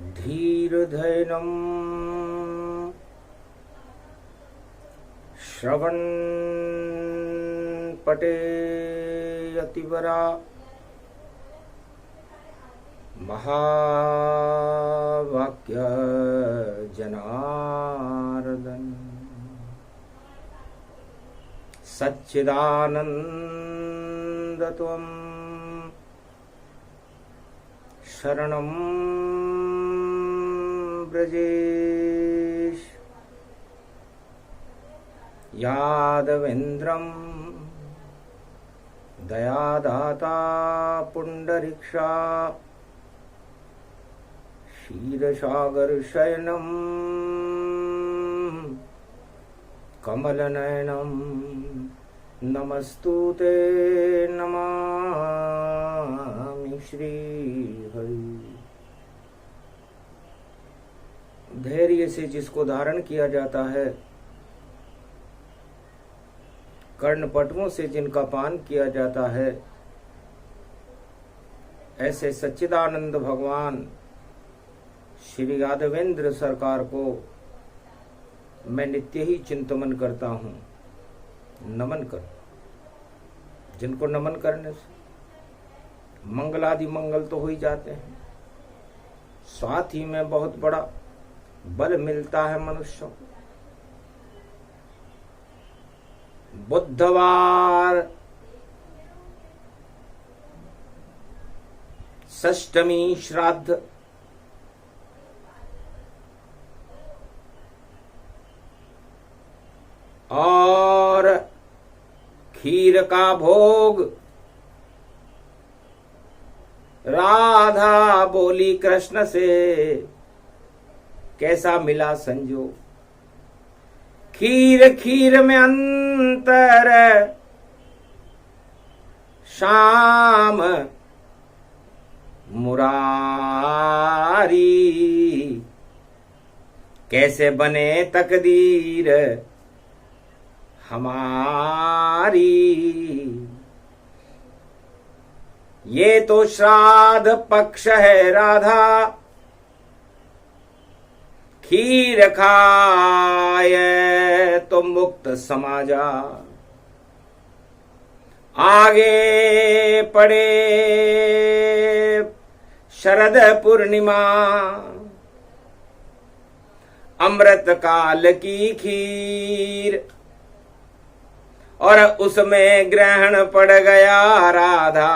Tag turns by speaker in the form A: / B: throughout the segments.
A: धीरधैर्यं श्रवण पठेयतिवरा महावाक्य जनार्दन सच्चिदानन्दत्वं शरणं ब्रजेश यादवेन्द्रं दयादाता पुण्डरीक्षा क्षीरसागरशयनं कमलनयनं नमस्तुते नमामि श्रीहरि। धैर्य से जिसको धारण किया जाता है, कर्णपटुओं से जिनका पान किया जाता है, ऐसे सच्चिदानंद भगवान श्री यादवेंद्र सरकार को मैं नित्य ही चिंतन करता हूँ, नमन कर। जिनको नमन करने से मंगलादि मंगल तो हो ही जाते हैं, साथ ही में बहुत बड़ा बल मिलता है मनुष्य को। बुधवार षष्ठमी श्राद्ध और खीर का भोग। राधा बोली कृष्ण से कैसा मिला संजोग, खीर खीर में अंतर श्याम मुरारी, कैसे बने तकदीर हमारी। ये तो श्राद्ध पक्ष है राधा, खीर खाए तो मुक्त समाजा। आगे पड़े शरद पूर्णिमा, अमृत काल की खीर, और उसमें ग्रहण पड़ गया राधा,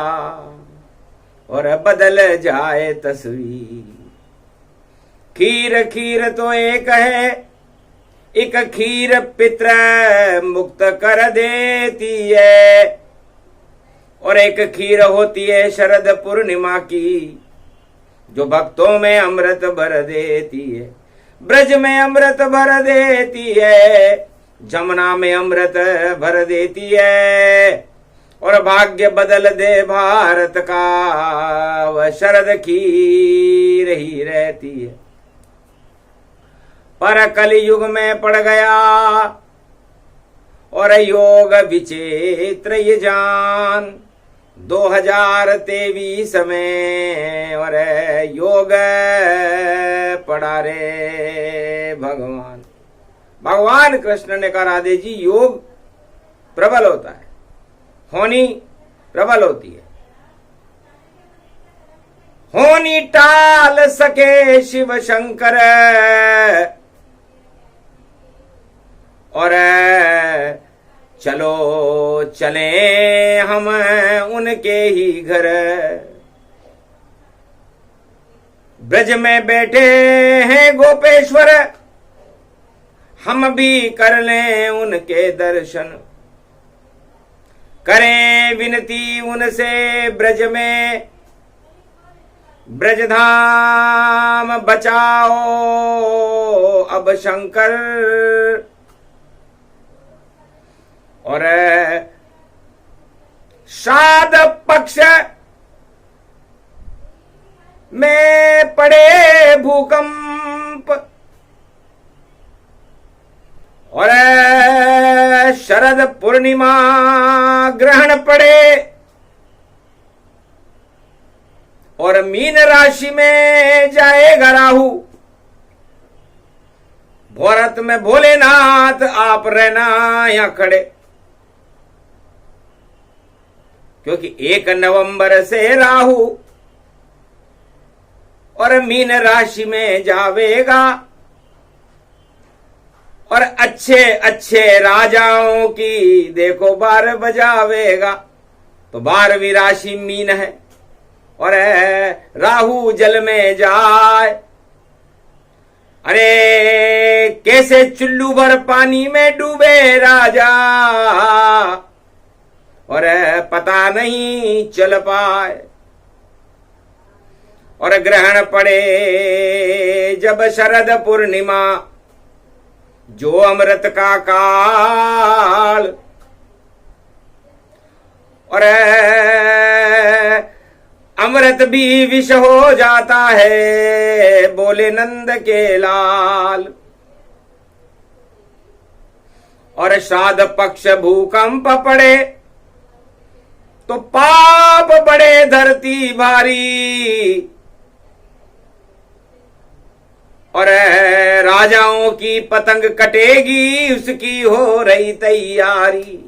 A: और बदल जाए तस्वीर। खीर खीर तो एक है, एक खीर पितृ मुक्त कर देती है, और एक खीर होती है शरद पूर्णिमा की, जो भक्तों में अमृत भर देती है। ब्रज में अमृत भर देती है, जमुना में अमृत भर देती है, और भाग्य बदल दे भारत का, वह शरद खीर ही रहती है। पर कलयुग में पड़ गया और योग विचित्र ये जान, 2023 में और योग पड़ा रे भगवान। भगवान कृष्ण ने कहा राधे जी, योग प्रबल होता है, होनी प्रबल होती है। होनी टाल सके शिव शंकर, और चलो चले हम उनके ही घर। ब्रज में बैठे हैं गोपेश्वर, हम भी कर लें उनके दर्शन। करें विनती उनसे ब्रज में, ब्रजधाम बचाओ अब शंकर। और श्राद्ध पक्ष में पड़े भूकंप, और शरद पूर्णिमा ग्रहण पड़े, और मीन राशि में जाएगा राहु। भारत में भोलेनाथ आप रहना यहां खड़े, क्योंकि 1 नवंबर से राहु और मीन राशि में जावेगा और अच्छे अच्छे राजाओं की देखो बार बजावेगा। तो 12वीं राशि मीन है और राहु जल में जाए, अरे कैसे चुल्लू भर पानी में डूबे राजा और पता नहीं चल पाए। और ग्रहण पड़े जब शरद पूर्णिमा, जो अमृत का काल, और अमृत भी विष हो जाता है, बोले नंद के लाल। और श्राद्ध पक्ष भूकंप पड़े तो पाप बड़े धरती भारी, और राजाओं की पतंग कटेगी उसकी हो रही तैयारी।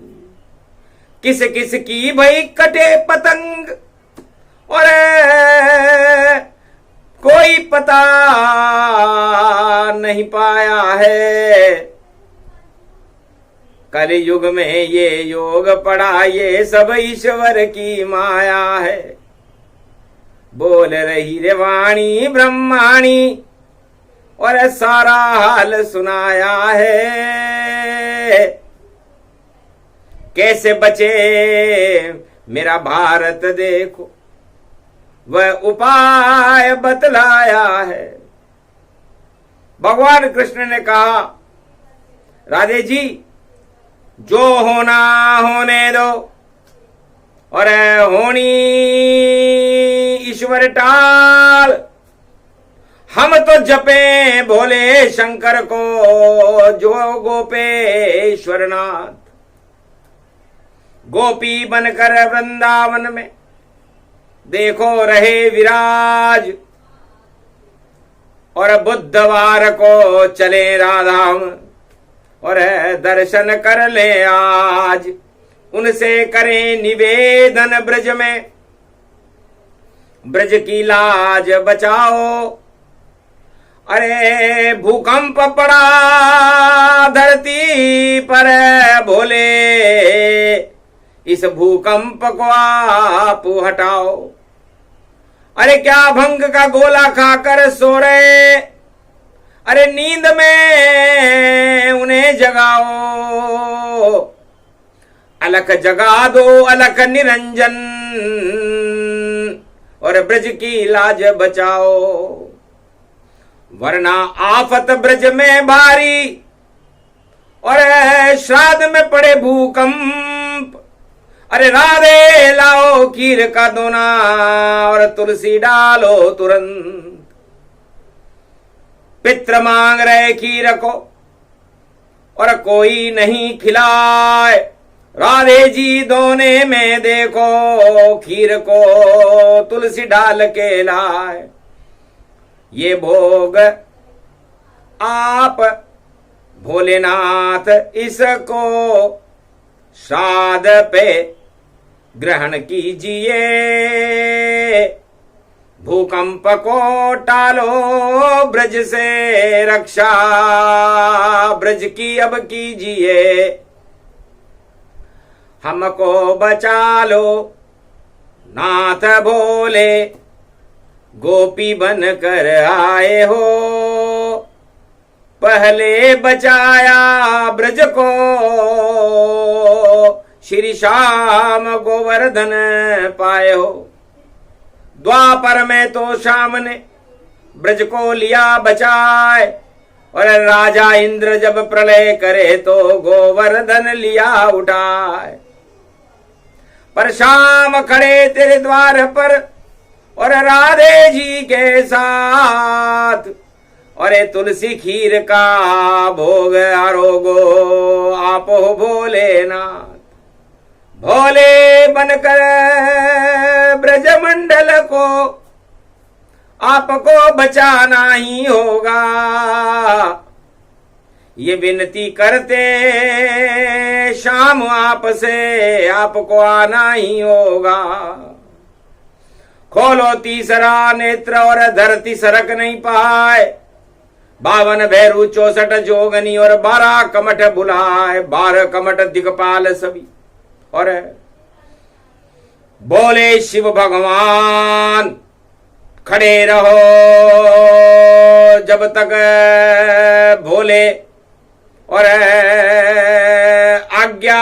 A: किस किस की भाई कटे पतंग और कोई पता नहीं पाया है। कलयुग में ये योग पड़ा, ये सब ईश्वर की माया है। बोल रही रे वाणी ब्रह्माणी और सारा हाल सुनाया है। कैसे बचे मेरा भारत देखो, वह उपाय बतलाया है। भगवान कृष्ण ने कहा, राधे जी जो होना होने दो, और होनी ईश्वर टाल। हम तो जपे भोले शंकर को, जो गोपेश्वर नाथ। गोपी बनकर वृंदावन में देखो रहे विराज, और बुधवार को चले राधाम और दर्शन कर ले आज। उनसे करें निवेदन ब्रज में, ब्रज की लाज बचाओ। अरे भूकंप पड़ा धरती पर भोले, इस भूकंप को आप हटाओ। अरे क्या भंग का गोला खाकर सो रहे, अरे नींद में उन्हें जगाओ। अलख जगा दो अलख निरंजन, और ब्रज की लाज बचाओ। वरना आफत ब्रज में भारी, और श्राद्ध में पड़े भूकंप। अरे राधे लाओ खीर का दोना, और तुलसी डालो तुरंत। पित्र मांग रहे खीर को, और कोई नहीं खिलाए। राधे जी दोने में देखो खीर को तुलसी डाल के लाए। ये भोग आप भोलेनाथ इसको श्राद्ध पे ग्रहण कीजिए। भूकंप को टालो ब्रज से रक्षा, ब्रज की अब कीजिए। हमको बचा लो नाथ भोले, गोपी बन कर आए हो। पहले बचाया ब्रज को, श्री श्याम गोवर्धन पाए हो। द्वापर में तो श्याम ने ब्रज को लिया बचाए, और राजा इंद्र जब प्रलय करे तो गोवर्धन लिया उठाए। पर श्याम खड़े तेरे द्वार पर, और राधे जी के साथ। और तुलसी खीर का भोग आरोगो आप हो भोलेनाथ। भोले बनकर ब्रजमंडल को आपको बचाना ही होगा। ये विनती करते शाम आपसे, आपको आना ही होगा। खोलो तीसरा नेत्र और धरती सरक नहीं पाए। 52 भैरू 64 जोगनी और 12 कमठ बुलाए। 12 कमठ दिक्पाल सभी और बोले शिव भगवान खड़े रहो जब तक भोले और आज्ञा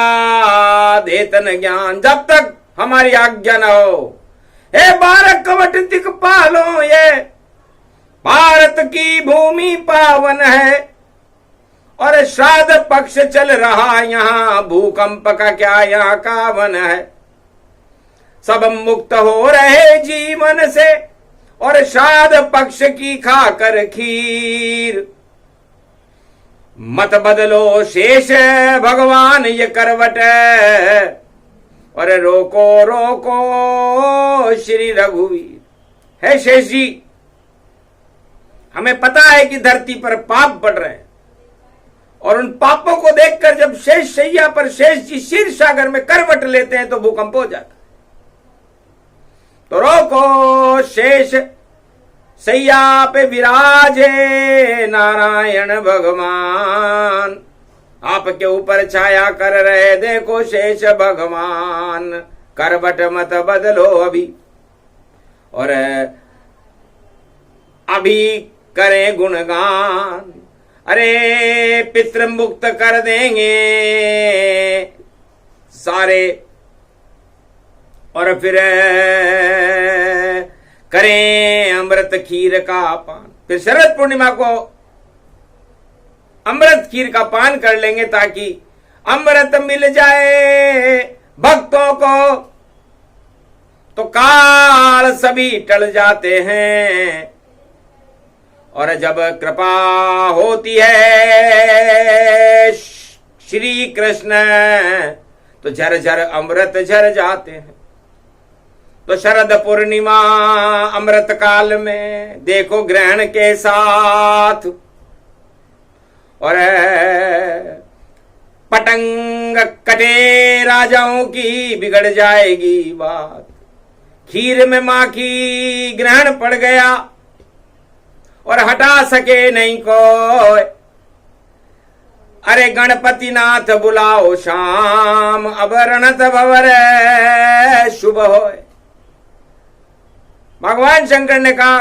A: देतन ज्ञान, जब तक हमारी आज्ञा न हो। हे 12 कवट दिक्पालों, ये भारत की भूमि पावन है और श्राद्ध पक्ष चल रहा यहाँ, भूकंप का क्या यहाँ कावन है। सब मुक्त हो रहे जीवन से और श्राद्ध पक्ष की खाकर खीर। मत बदलो शेष भगवान ये करवट और रोको रोको श्री रघुवीर। है शेष जी, हमें पता है कि धरती पर पाप बढ़ रहे हैं और उन पापों को देखकर जब शेष शैया पर शेष जी क्षीर सागर में करवट लेते हैं तो भूकंप हो जाता है। तो रोको शेष सैया पे विराजे नारायण भगवान, आपके ऊपर छाया कर रहे देखो शेष भगवान। करवट मत बदलो अभी और अभी करें गुणगान। अरे पितृ मुक्त कर देंगे सारे और फिर करें अमृत खीर का पान। फिर शरद पूर्णिमा को अमृत खीर का पान कर लेंगे ताकि अमृत मिल जाए भक्तों को। तो काल सभी टल जाते हैं और जब कृपा होती है श्री कृष्ण तो झरझर अमृत झर जाते हैं। तो शरद पूर्णिमा अमृत काल में देखो ग्रहण के साथ और पतंग कटे राजाओं की बिगड़ जाएगी बात। खीर में मां की ग्रहण पड़ गया और हटा सके नहीं कोई। अरे गणपति नाथ बुलाओ शाम, अब रणत भवर शुभ होए। भगवान शंकर ने कहा,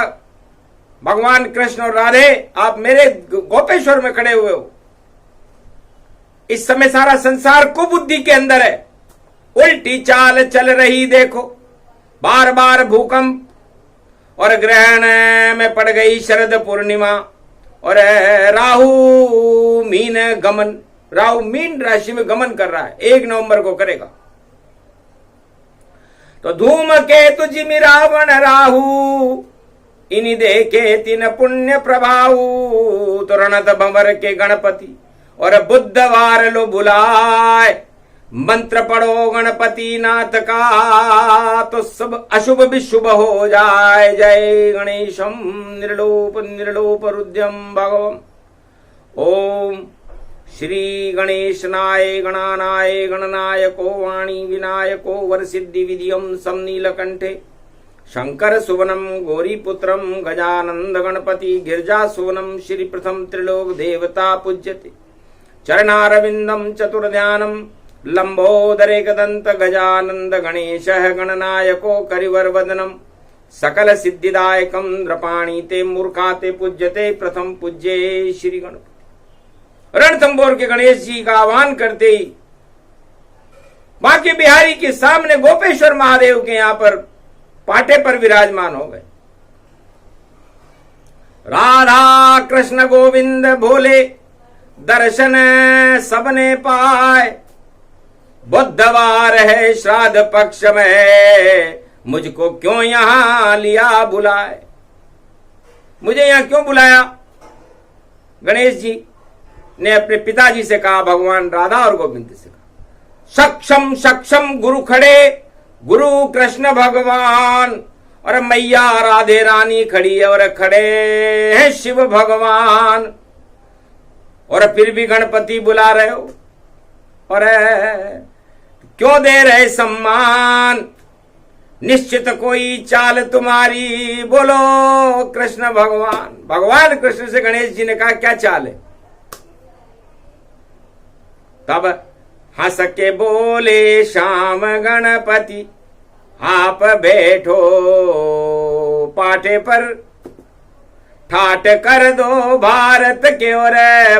A: भगवान कृष्ण और राधे आप मेरे गोपेश्वर में खड़े हुए हो। इस समय सारा संसार कुबुद्धि के अंदर है, उल्टी चाल चल रही देखो। बार बार भूकंप और ग्रहण में पड़ गई शरद पूर्णिमा और राहु मीन गमन, राहु मीन राशि में गमन कर रहा है, 1 नवंबर को करेगा। तो धूमकेतु जिमि रावण राहु, इन्हीं देखे तीन पुण्य प्रभाऊ। तो रणत भंवर के गणपति और बुधवार लो बुलाए, मंत्र पढ़ो गणपति नाथ का तो सब अशुभ भी शुभ हो जाए। जय गणेशम निर्लोप निर्लोप रुद्रम भगवम। ओम श्री गणेशनाय गणानाय गणनायको वाणी विनायको वरसिद्धि विधियम समनीलकंठे शंकर सुवनम गौरीपुत्रम गजानंद गणपति गिरिजासुवनम श्री प्रथम त्रिलोक देवता पूज्यते। चरणारविंदम चतुर्ध्यानम लंबोदरेकदंत गजानंद गणेश गणनायको करिवरवदनम सकल सिद्धिदायकम नृपाणी ते मूर्खाते पूज्यते प्रथम पूज्ये श्री गणपति। रणथंबोर के गणेश जी का आह्वान करते ही बांके बिहारी के सामने गोपेश्वर महादेव के यहां पर पाटे पर विराजमान हो गए। राधा कृष्ण गोविंद भोले दर्शन सबने पाए। बुधवार है श्राद्ध पक्ष में, मुझको क्यों यहां लिया बुलाए। मुझे यहां क्यों बुलाया? गणेश जी ने अपने पिताजी से कहा, भगवान राधा और गोविंद से कहा। सक्षम सक्षम गुरु खड़े, गुरु कृष्ण भगवान और मैया राधे रानी खड़ी है और खड़े हैं शिव भगवान, और फिर भी गणपति बुला रहे हो और क्यों दे रहे सम्मान, निश्चित कोई चाल तुम्हारी, बोलो कृष्ण भगवान। भगवान कृष्ण से गणेश जी ने कहा क्या चाल है? तब हंस के बोले श्याम गणपति, आप बैठो पाटे पर, ठाट कर दो भारत के और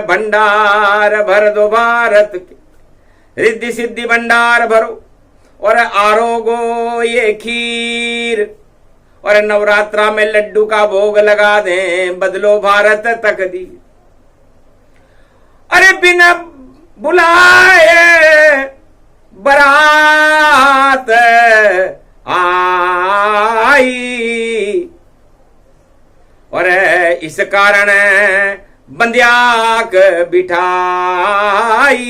A: भंडार भर दो भारत के, रिद्धि सिद्धि भंडार भरो और आरोगो ये खीर, और नवरात्रा में लड्डू का भोग लगा दें, बदलो भारत तकदीर। अरे बिना बुलाए बारात आई, और इस कारण बंध्याक बिठाई।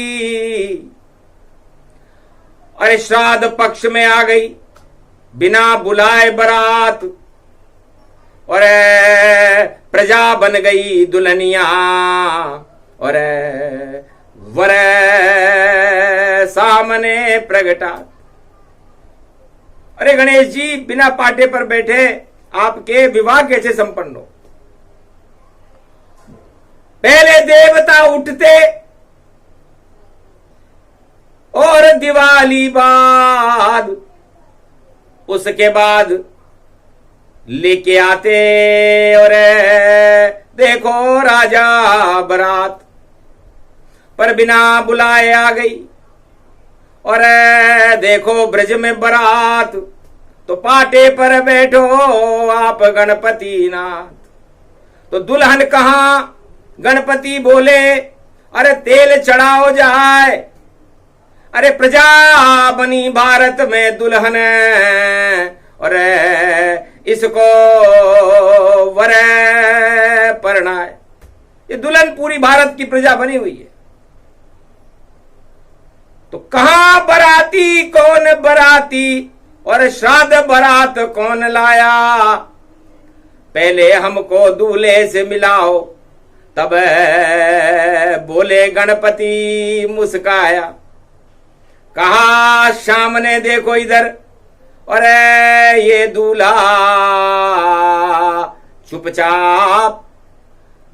A: अरे श्राद्ध पक्ष में आ गई बिना बुलाए बारात, और प्रजा बन गई दुल्हनिया, और वर सामने प्रगटा। अरे गणेश जी बिना पाटे पर बैठे आपके विवाह कैसे संपन्न हो? पहले देवता उठते और दिवाली बाद, उसके बाद लेके आते और देखो राजा बारात, पर बिना बुलाए आ गई। और देखो ब्रज में बारात, तो पाटे पर बैठो आप गणपति नाथ। तो दुल्हन कहां? गणपति बोले अरे तेल चढ़ाओ जाए। अरे प्रजा बनी भारत में दुल्हन, और इसको वर परणाए। ये दुल्हन पूरी भारत की प्रजा बनी हुई है। तो कहां बराती, कौन बराती, और श्राद्ध बारात कौन लाया? पहले हमको दूल्हे से मिलाओ। तब बोले गणपति मुस्काया, कहा शाम ने देखो इधर, और ये दूल्हा चुपचाप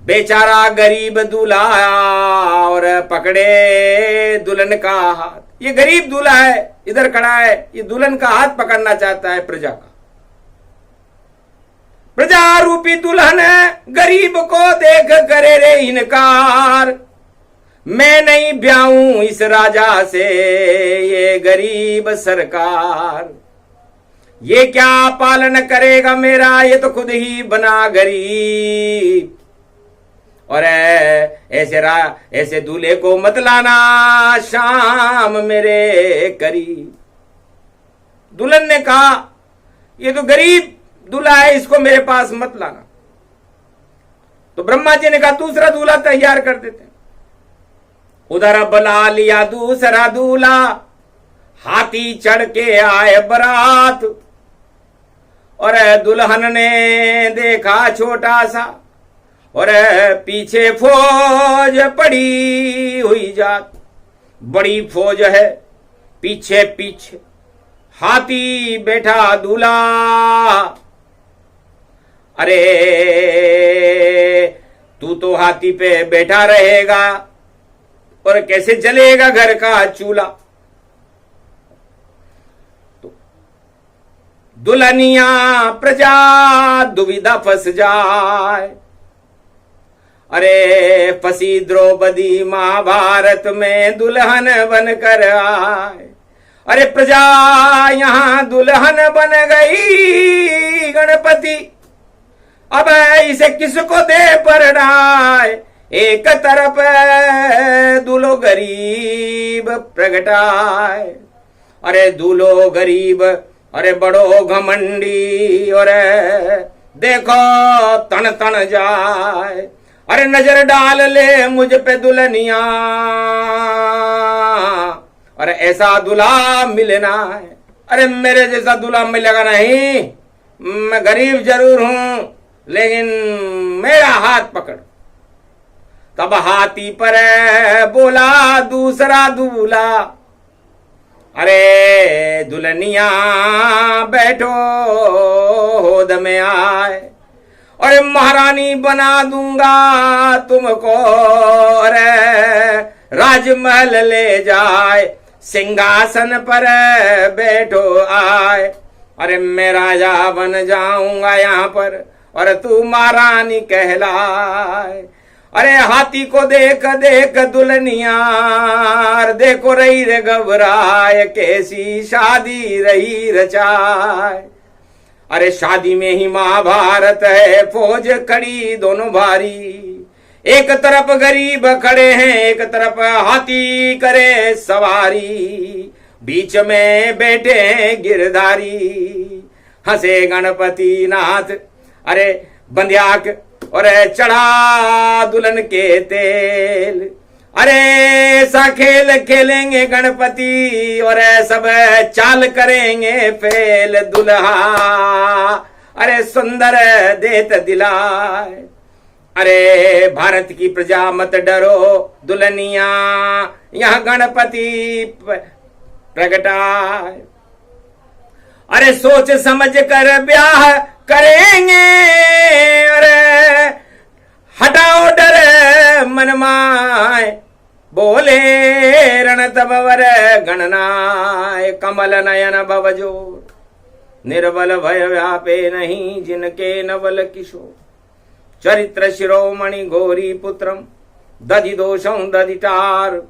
A: बेचारा गरीब दूल्हा, और पकड़े दुल्हन का हाथ। ये गरीब दूल्हा है, इधर खड़ा है, ये दुल्हन का हाथ पकड़ना चाहता है प्रजा का। प्रजा रूपी दुल्हन गरीब को देख करे रे इनकार, मैं नहीं ब्याऊं इस राजा से ये गरीब सरकार। ये क्या पालन करेगा मेरा, ये तो खुद ही बना गरीब। और ऐसे दूल्हे को मत लाना शाम मेरे करीब। दुल्हन ने कहा ये तो गरीब दूल्हा है, इसको मेरे पास मत लाना। तो ब्रह्मा जी ने कहा दूसरा दूल्हा तैयार कर देते। उधर बुला लिया दूसरा दूल्हा, हाथी चढ़ के आए बारात, और दुल्हन ने देखा छोटा सा, और पीछे फौज पड़ी हुई जात। बड़ी फौज है पीछे पीछे, हाथी बैठा दूल्हा। अरे तू तो हाथी पे बैठा रहेगा, और कैसे जलेगा घर का चूल्हा? तो दुल्हनिया प्रजा दुविधा फंस जाए। अरे फंसी द्रौपदी महाभारत में दुल्हन बनकर आए। अरे प्रजा यहां दुल्हन बन गई गणपति, अब इसे किसको दे परणाए? एक तरफ दूल्हो गरीब प्रगटाए। अरे दूल्हो गरीब, अरे बड़ो घमंडी, और देखो तन तन जाए। अरे नजर डाल ले मुझ पे दुल्हनिया, अरे ऐसा दूल्हा मिलना है। अरे मेरे जैसा दूल्हा मिलेगा नहीं, मैं गरीब जरूर हूं, लेकिन मेरा हाथ पकड़। तब हाथी पर बोला दूसरा दूल्हा, अरे दुल्हनिया बैठो होद में आए, और महारानी बना दूंगा तुमको, अरे राजमहल ले जाए, सिंहासन पर बैठो आए। अरे मैं राजा बन जाऊंगा यहाँ पर, और तू महारानी कहलाए। अरे हाथी को देख देख दुल्हनिया, देखो रही रे घबराए, कैसी शादी रही रचाए। अरे शादी में ही महाभारत है, फौज खड़ी दोनों भारी, एक तरफ गरीब खड़े हैं, एक तरफ हाथी करे सवारी, बीच में बैठे हैं गिरधारी। हंसे गणपति नाथ, अरे बंध्याक, और चढ़ा दुल्हन के तेल। अरे ऐसा खेल खेलेंगे गणपति, और सब चाल करेंगे फेल, दुल्हा अरे सुंदर देत दिलाए। अरे भारत की प्रजा मत डरो दुल्हनिया, यह गणपति प्रगटाए। अरे सोच समझ कर ब्याह करेंगे, अरे हटाओ डर मन माय, बोले रण तब वर गणनाय। कमल नयन भवजोर, निर्बल भय व्यापे नहीं, जिनके नवल किशोर। चरित्र शिरोमणि घोरी पुत्रम, दधि दोषं दधिटार,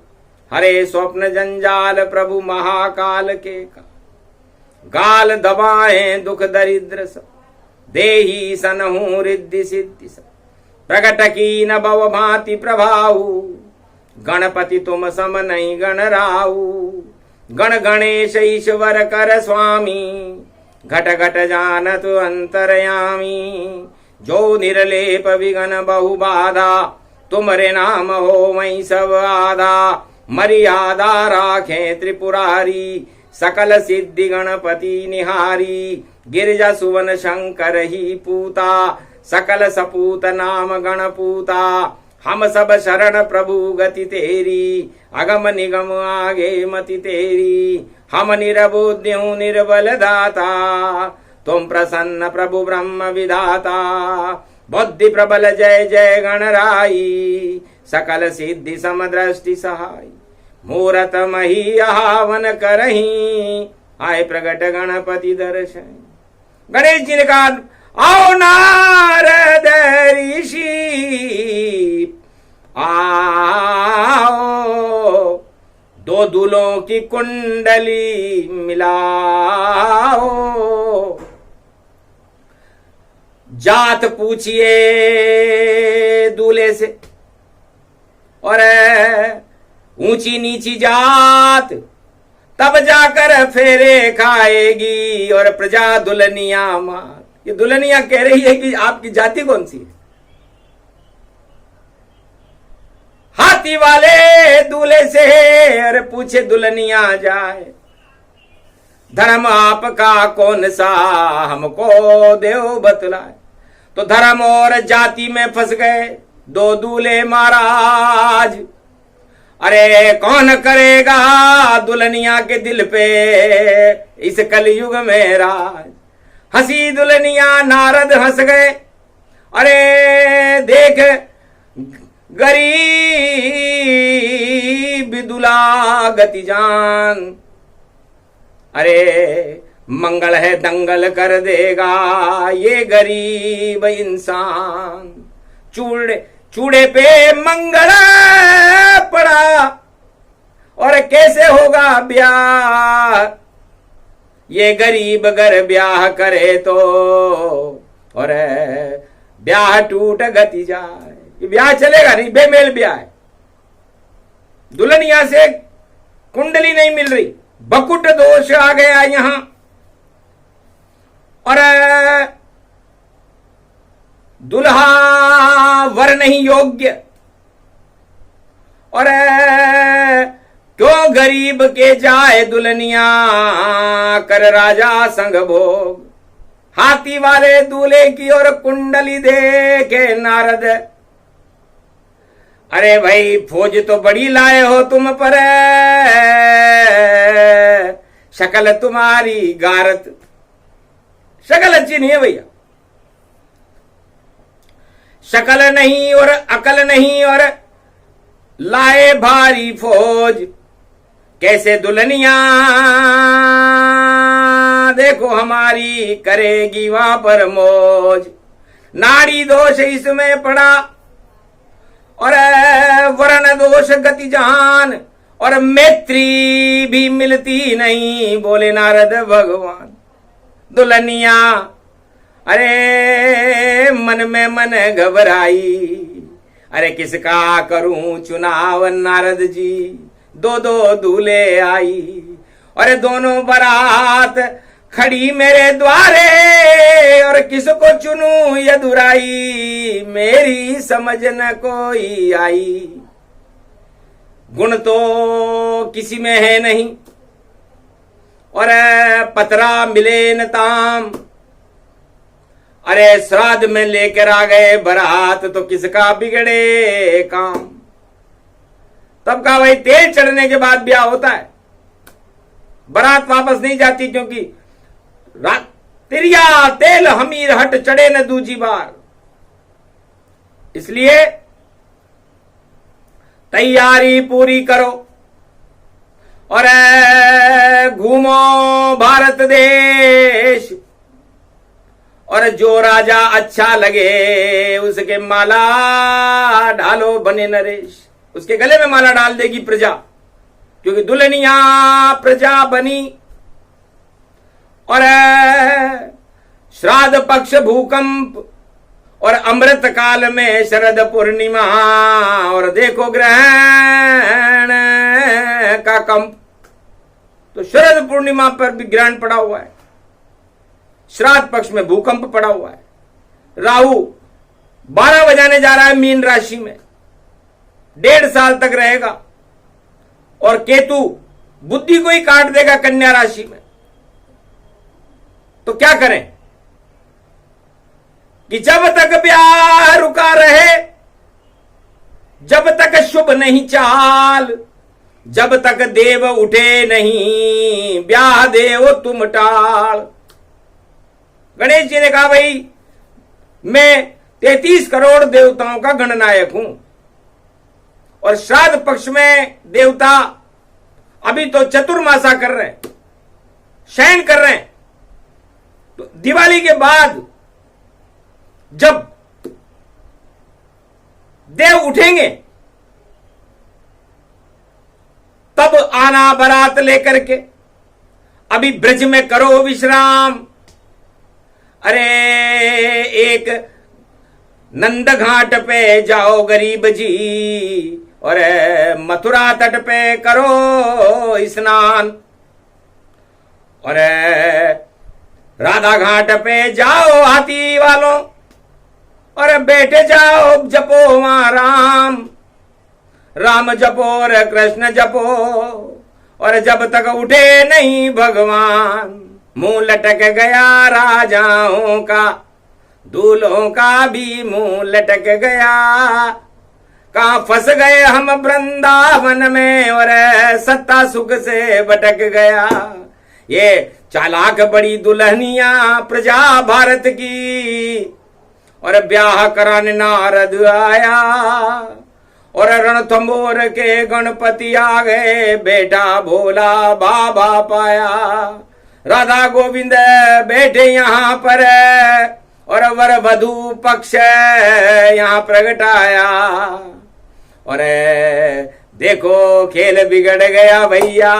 A: हरे स्वप्न जंजाल प्रभु महाकाल के का। गाल दबाए दुख दरिद्र सब, देही सनहु रिद्धि सिद्धि सब। प्रगट की न भव भांति प्रभाऊ, गणपति तुम सम नहीं गणराऊ। गण गणेश ईश्वर कर स्वामी, घट घट जानत अंतरयामी। जो निर्लेप विघन बहु बाधा, तुमरे नाम हो वही सब आधा। मर्यादा राखे त्रिपुरारी, सकल सिद्धि गणपति निहारी। गिरिजा सुवन शंकर ही पूता, सकल सपूत नाम गणपूता। हम सब शरण प्रभु गति तेरी, अगम निगम आगे मति तेरी। हम निरबुद्धियों निर्बल दाता, तुम प्रसन्न प्रभु ब्रह्म विधाता। बुद्धि प्रबल जय जय गणराई, सकल सिद्धि समदृष्टि सहाय। मूरत मही आवन करही, आए प्रगट गणपति दर्शन। गणेश जी ने कहा, आओ नारद ऋषि आओ, दो दूल्हों की कुंडली मिलाओ। जात पूछिए दूल्हे से, और ऊंची नीची जात तब जाकर फेरे खाएगी, और प्रजा दुल्हनिया मार। ये दुल्हनिया कह रही है कि आपकी जाति कौन सी है। हाथी वाले दूल्हे से अरे पूछे दुल्हनिया जाए, धर्म आपका कौन सा हमको देव बतलाए। तो धर्म और जाति में फंस गए दो दूल्हे महाराज। अरे कौन करेगा दुल्हनिया के दिल पे इस कलयुग में राज। हंसी दुल्हनिया, नारद हंस गए। अरे देख गरीब दुला गति जान, अरे मंगल है दंगल कर देगा ये गरीब इंसान। चूड़े पे मंगल पड़ा और कैसे होगा ब्याह, ये गरीब अगर ब्याह करे तो और ब्याह टूट गति जाए। ये ब्याह चलेगा नहीं, बेमेल ब्याह है। दुल्हनिया से कुंडली नहीं मिल रही, बकुट दोष आ गया यहां। और दुल्हा वर नहीं योग्य, और क्यों गरीब के जाए दुल्हनिया कर राजा संग भोग। हाथी वाले दूल्हे की ओर कुंडली देखे नारद, अरे भाई फौज तो बड़ी लाए हो तुम पर, शक्ल तुम्हारी गारत। शक्ल अच्छी नहीं है भैया, शक्ल नहीं और अकल नहीं, और लाए भारी फौज, कैसे दुल्हनिया देखो हमारी करेगी वहां पर मौज। नाड़ी दोष इसमें पड़ा और वर्ण दोष गति जान, और मैत्री भी मिलती नहीं, बोले नारद भगवान। दुल्हनिया अरे मन में मन घबराई, अरे किसका करूं चुनाव नारद जी, दो दो दूल्हे आई, और दोनों बारात खड़ी मेरे द्वारे, और किसको चुनूं ये दुराई, मेरी समझ न कोई आई। गुण तो किसी में है नहीं, और पतरा मिले न ताम, अरे श्राद्ध में लेकर आ गए बारात, तो किसका बिगड़े काम। तब कहा भाई तेल चढ़ने के बाद ब्याह होता है, बारात वापस नहीं जाती, क्योंकि तिरिया तेल हमीर हट चढ़े न दूजी बार। इसलिए तैयारी पूरी करो और घूमो भारत देश, और जो राजा अच्छा लगे उसके माला डालो बने नरेश। उसके गले में माला डाल देगी प्रजा, क्योंकि दुल्हनिया प्रजा बनी। और श्राद्ध पक्ष भूकंप, और अमृत काल में शरद पूर्णिमा, और देखो ग्रहण का कंप। तो शरद पूर्णिमा पर भी ग्रहण पड़ा हुआ है, श्राद्ध पक्ष में भूकंप पड़ा हुआ है। राहु 12 बजाने जा रहा है मीन राशि में, 1.5 साल तक रहेगा, और केतु बुद्धि को ही काट देगा कन्या राशि में। तो क्या करें कि जब तक ब्याह रुका रहे, जब तक शुभ नहीं चाल, जब तक देव उठे नहीं, ब्याह देव तुम टाल। गणेश जी ने कहा भाई मैं 33 करोड़ देवताओं का गणनायक हूं, और श्राद्ध पक्ष में देवता अभी तो चतुर्मासा कर रहे हैं, शयन कर रहे हैं। तो दिवाली के बाद जब देव उठेंगे तब आना बारात लेकर के, अभी ब्रज में करो विश्राम। अरे एक नंद घाट पे जाओ गरीब जी, और मथुरा तट पे करो स्नान, और राधा घाट पे जाओ हाथी वालों, और बैठे जाओ जपो वहां राम, राम जपो और कृष्ण जपो, और जब तक उठे नहीं भगवान, मुंह लटक गया राजाओं का, दूल्हों का भी मुंह लटक गया। कहां फंस गए हम वृंदावन में, और सत्ता सुख से भटक गया। ये चालाक बड़ी दुल्हनिया प्रजा भारत की, और ब्याह कराने नारद आया, और रणथंबोर के गणपति आ गए, बेटा भोला बाबा पाया। राधा गोविंद बैठे यहाँ पर, और वर वधू पक्ष यहाँ प्रगटाया, और देखो खेल बिगड़ गया भैया,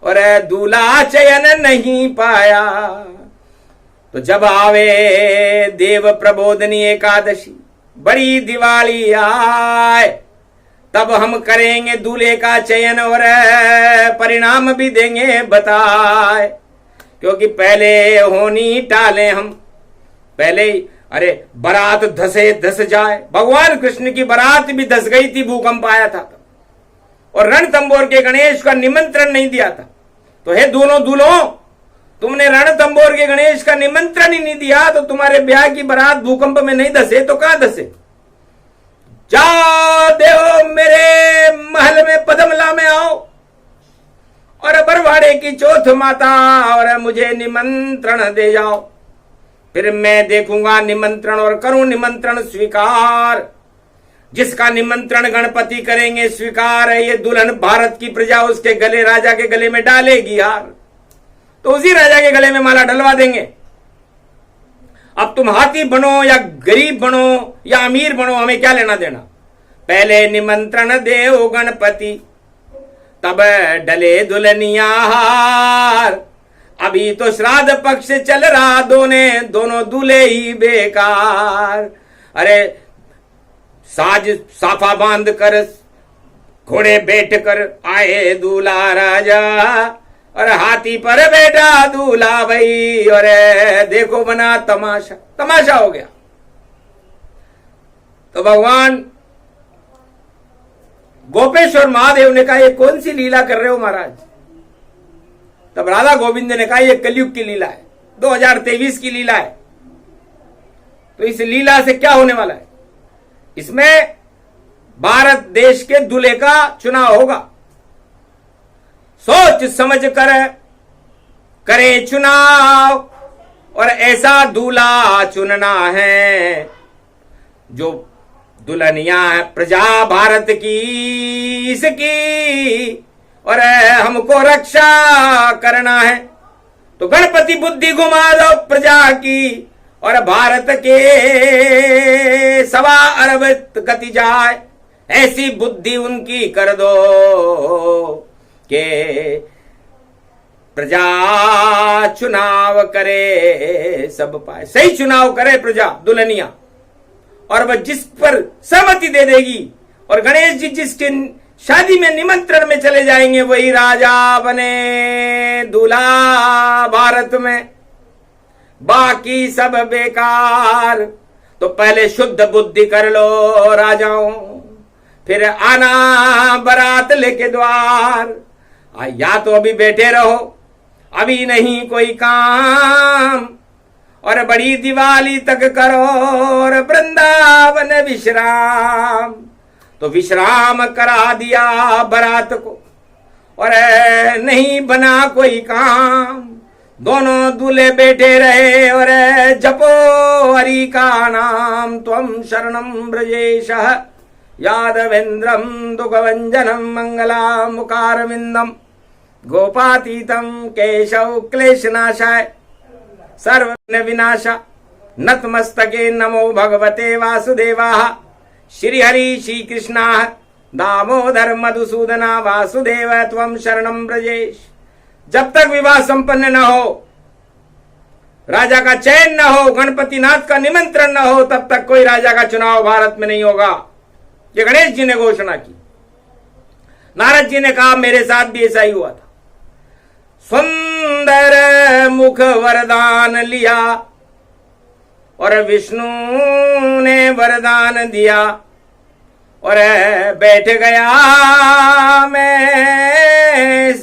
A: और दूल्हा चयन नहीं पाया। तो जब आवे देव प्रबोधनी एकादशी, बड़ी दिवाली आए, तब हम करेंगे दूल्हे का चयन, और परिणाम भी देंगे बताए। क्योंकि पहले होनी टाले हम, पहले अरे बारात धसे धस जाए। भगवान कृष्ण की बारात भी धस गई थी, भूकंप आया था, और रणथंबोर के गणेश का निमंत्रण नहीं दिया था। तो हे दोनों दूल्हों, तुमने रणथंभौर के गणेश का निमंत्रण ही नहीं दिया तो तुम्हारे ब्याह की बारात भूकंप में नहीं धसे तो कहां धसे। जाओ देव मेरे महल में पदमला में आओ और बरवाड़े की चौथ माता और मुझे निमंत्रण दे जाओ, फिर मैं देखूंगा निमंत्रण और करूं निमंत्रण स्वीकार। जिसका निमंत्रण गणपति करेंगे स्वीकार है, ये दुल्हन भारत की प्रजा उसके गले, राजा के गले में डालेगी यार, तो उसी राजा के गले में माला डलवा देंगे। अब तुम हाथी बनो या गरीब बनो या अमीर बनो, हमें क्या लेना देना। पहले निमंत्रण देव गणपति तब डले दुल्हनिया हार। अभी तो श्राद्ध पक्ष चल रहा, दोनों दूल्हे ही बेकार। अरे साज साफा बांध कर घोड़े बैठ कर आए दूल्हा राजा और हाथी पर बैठा दूल्हा भाई, और देखो बना तमाशा, तमाशा हो गया। तो भगवान गोपेश्वर महादेव ने कहा ये कौन सी लीला कर रहे हो महाराज। तब राधा गोविंद ने कहा ये कलयुग की लीला है, 2023 की लीला है। तो इस लीला से क्या होने वाला है, इसमें भारत देश के दूल्हे का चुनाव होगा। सोच समझ कर करे चुनाव और ऐसा दूल्हा चुनना है जो दुल्हनिया प्रजा भारत की इसकी और हमको रक्षा करना है। तो गणपति बुद्धि घुमा दो प्रजा की और भारत के 1.25 अरब गति जाए, ऐसी बुद्धि उनकी कर दो के प्रजा चुनाव करे सब पाए। सही चुनाव करे प्रजा दुल्हनिया, और वह जिस पर सहमति दे देगी और गणेश जी जिसके शादी में निमंत्रण में चले जाएंगे वही राजा बने दूल्हा भारत में, बाकी सब बेकार। तो पहले शुद्ध बुद्धि कर लो राजाओं, फिर आना बारात लेके द्वार। या तो अभी बैठे रहो, अभी नहीं कोई काम, और बड़ी दिवाली तक करो और वृंदावन विश्राम। तो विश्राम करा दिया बारात को और नहीं बना कोई काम। दोनों दूल्हे बैठे रहे और जपो हरि का नाम। त्वं शरणं ब्रजेशः यादवेन्द्रं दुःखभञ्जनं मङ्गलामुकारविन्दं गोपातीतं केशव क्लेशनाशाय सर्वविघ्न विनाशा नतमस्तके नमो भगवते वासुदेवाः। श्री हरि श्री कृष्णा दामोदर मधुसूदना वासुदेव त्वं शरणं ब्रजेश। जब तक विवाह संपन्न न हो, राजा का चयन न हो, गणपति नाथ का निमंत्रण न हो, तब तक कोई राजा का चुनाव भारत में नहीं होगा। ये गणेश जी ने घोषणा की। नारद जी ने कहा मेरे साथ भी ऐसा ही हुआ था। सुंदर मुख वरदान लिया और विष्णु ने वरदान दिया और बैठ गया मैं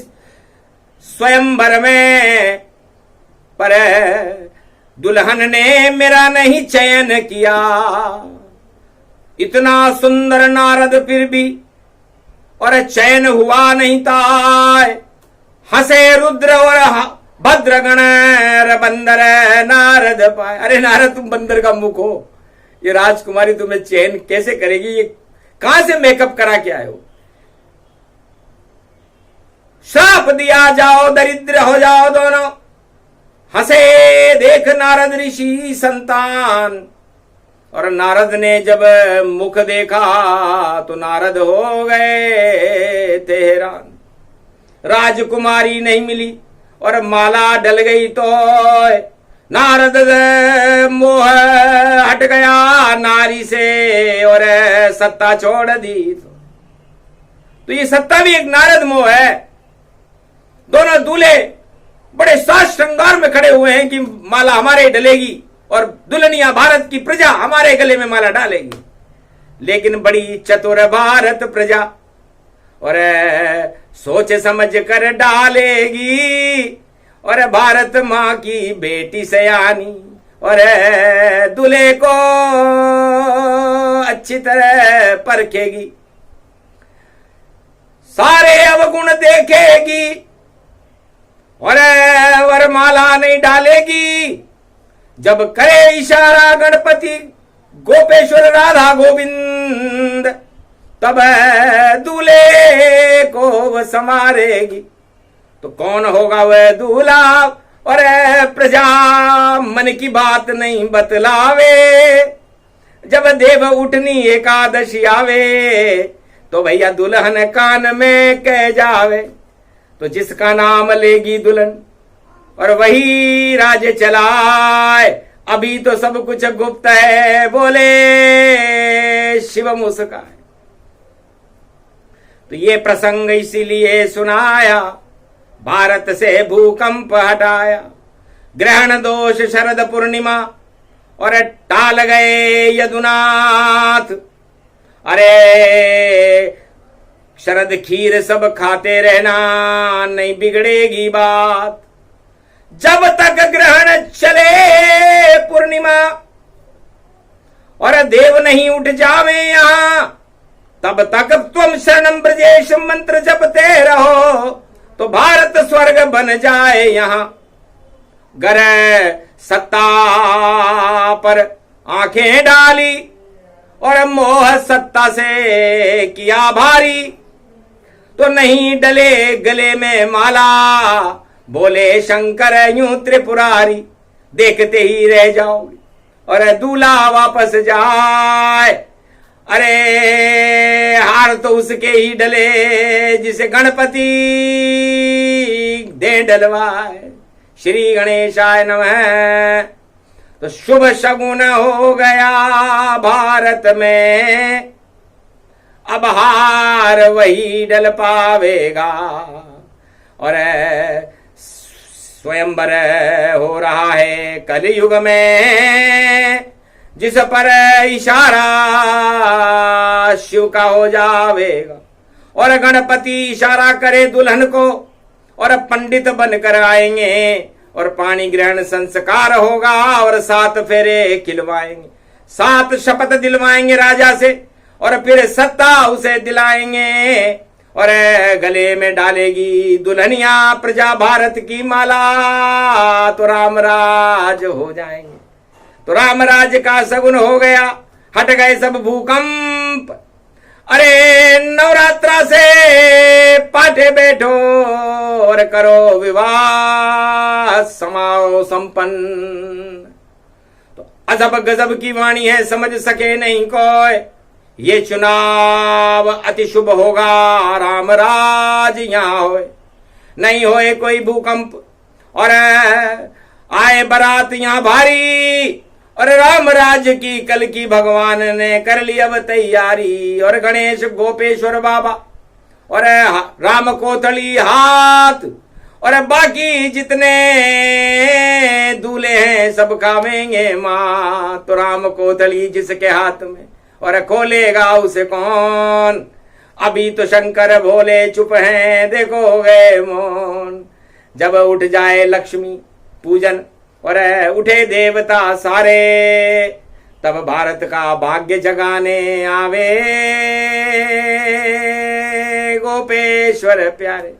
A: स्वयंवर में, पर दुल्हन ने मेरा नहीं चयन किया। इतना सुंदर नारद फिर भी और चयन हुआ नहीं था। हंसे रुद्र और भद्रगण बंदर नारद पाए। अरे नारद तुम बंदर का मुख हो, ये राजकुमारी तुम्हें चयन कैसे करेगी, ये कहां से मेकअप करा के आए हो। श्राप दिया जाओ दरिद्र हो जाओ दोनों। हंसे देख नारद ऋषि संतान। और नारद ने जब मुख देखा तो नारद हो गए थे हैरान। राजकुमारी नहीं मिली और माला डल गई तो नारद मोह हट गया नारी से और सत्ता छोड़ दी। तो ये सत्ता भी एक नारद मोह है। दोनों दूल्हे बड़े साज श्रृंगार में खड़े हुए हैं कि माला हमारे डलेगी और दुल्हनिया भारत की प्रजा हमारे गले में माला डालेगी। लेकिन बड़ी चतुर भारत प्रजा और सोच समझ कर डालेगी और भारत माँ की बेटी सयानी, और दूल्हे को अच्छी तरह परखेगी, सारे अवगुण देखेगी, और वरमाला नहीं डालेगी। जब करे इशारा गणपति गोपेश्वर राधा गोविंद, तब दूल्हे को वह संवारेगी। तो कौन होगा वह दूल्हा, और प्रजा मन की बात नहीं बतलावे। जब देव उठनी एकादशी आवे, तो भैया दुल्हन कान में कह जावे। तो जिसका नाम लेगी दुल्हन, और वही राज्य चलाए। अभी तो सब कुछ गुप्त है, बोले शिव मुस्काए। तो ये प्रसंग इसीलिए सुनाया, भारत से भूकंप हटाया। ग्रहण दोष शरद पूर्णिमा, और टाल गए यदुनाथ। अरे शरद खीर सब खाते रहना, नहीं बिगड़ेगी बात। जब तक ग्रहण चले पूर्णिमा, और देव नहीं उठ जावे यहां, तब तक तुम शरणम ब्रजेश मंत्र जपते रहो। तो भारत स्वर्ग बन जाए यहां। गर सत्ता पर आंखें डाली, और मोह सत्ता से किया भारी। तो नहीं डले गले में माला, बोले शंकर यूं त्रिपुरारी। देखते ही रह जाओगे, और दूल्हा वापस जाए। अरे हार तो उसके ही डले, जिसे गणपति दे डलवाए। श्री गणेशाय नमः। तो शुभ शगुन हो गया भारत में, अब हार वही डल पावेगा। और स्वयंवर हो रहा है कलयुग में, जिस पर इशारा शिव का हो जावेगा। और गणपति इशारा करे दुल्हन को, और पंडित बनकर आएंगे, और पानी ग्रहण संस्कार होगा, और 7 फेरे खिलवाएंगे, 7 शपथ दिलवाएंगे राजा से, और फिर सत्ता उसे दिलाएंगे। और गले में डालेगी दुल्हनिया प्रजा भारत की माला। तो रामराज हो जाएंगे। तो रामराज का सगुन हो गया, हट गए सब भूकंप। अरे नवरात्रा से पाठे बैठो, और करो विवाह समाओ संपन्न। तो अजब गजब की वाणी है, समझ सके नहीं कोई। ये चुनाव अति शुभ होगा, रामराज यहाँ होए, नहीं होए कोई भूकंप। और आए बारात यहाँ भारी, और रामराज की कल की भगवान ने कर ली अब तैयारी। और गणेश गोपेश्वर बाबा, और राम कोथली हाथ, और बाकी जितने दूल्हे हैं सब खावेंगे माँ। तो राम कोथली जिसके हाथ में, और खोलेगा उसे कौन। अभी तो शंकर भोले चुप हैं, देखो गए मौन। जब उठ जाए लक्ष्मी पूजन, और उठे देवता सारे, तब भारत का भाग्य जगाने आवे गोपेश्वर प्यारे।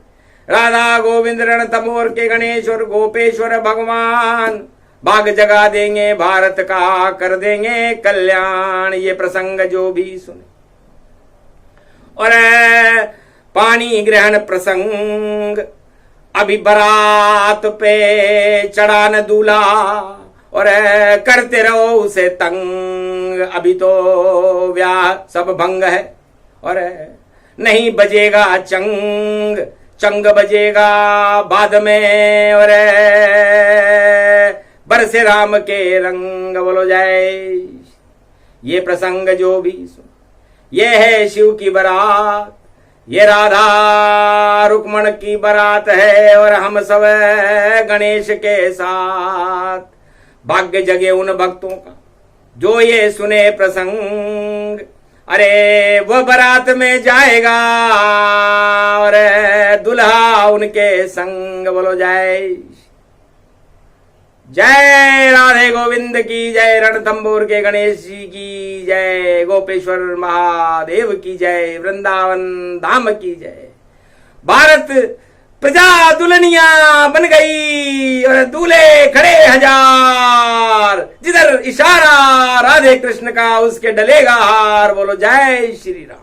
A: राधा गोविंद रण तमोर के गणेश और गोपेश्वर भगवान भाग जगा देंगे, भारत का कर देंगे कल्याण। ये प्रसंग जो भी सुने। और पानी ग्रहण प्रसंग, अभी बारात पे चढ़ा न दूल्हा, और करते रहो उसे तंग। अभी तो व्याह सब भंग है, और नहीं बजेगा चंग, चंग बजेगा बाद में। और बरसे राम के रंग, बोलो जय। ये प्रसंग जो भी सुन, ये है शिव की बारात, ये राधा रुक्मण की बारात है। और हम सब गणेश के साथ, भाग्य जगे उन भक्तों का जो ये सुने प्रसंग। अरे वो बारात में जाएगा, और दुल्हा उनके संग, बोलो जय। जय राधे गोविंद की जय, रणथंबोर के गणेश जी की जय, गोपेश्वर महादेव की जय, वृंदावन धाम की जय। भारत प्रजा दुल्हनिया बन गई और दूल्हे खड़े हजार, जिधर इशारा राधे कृष्ण का उसके डलेगा हार। बोलो जय श्री राम।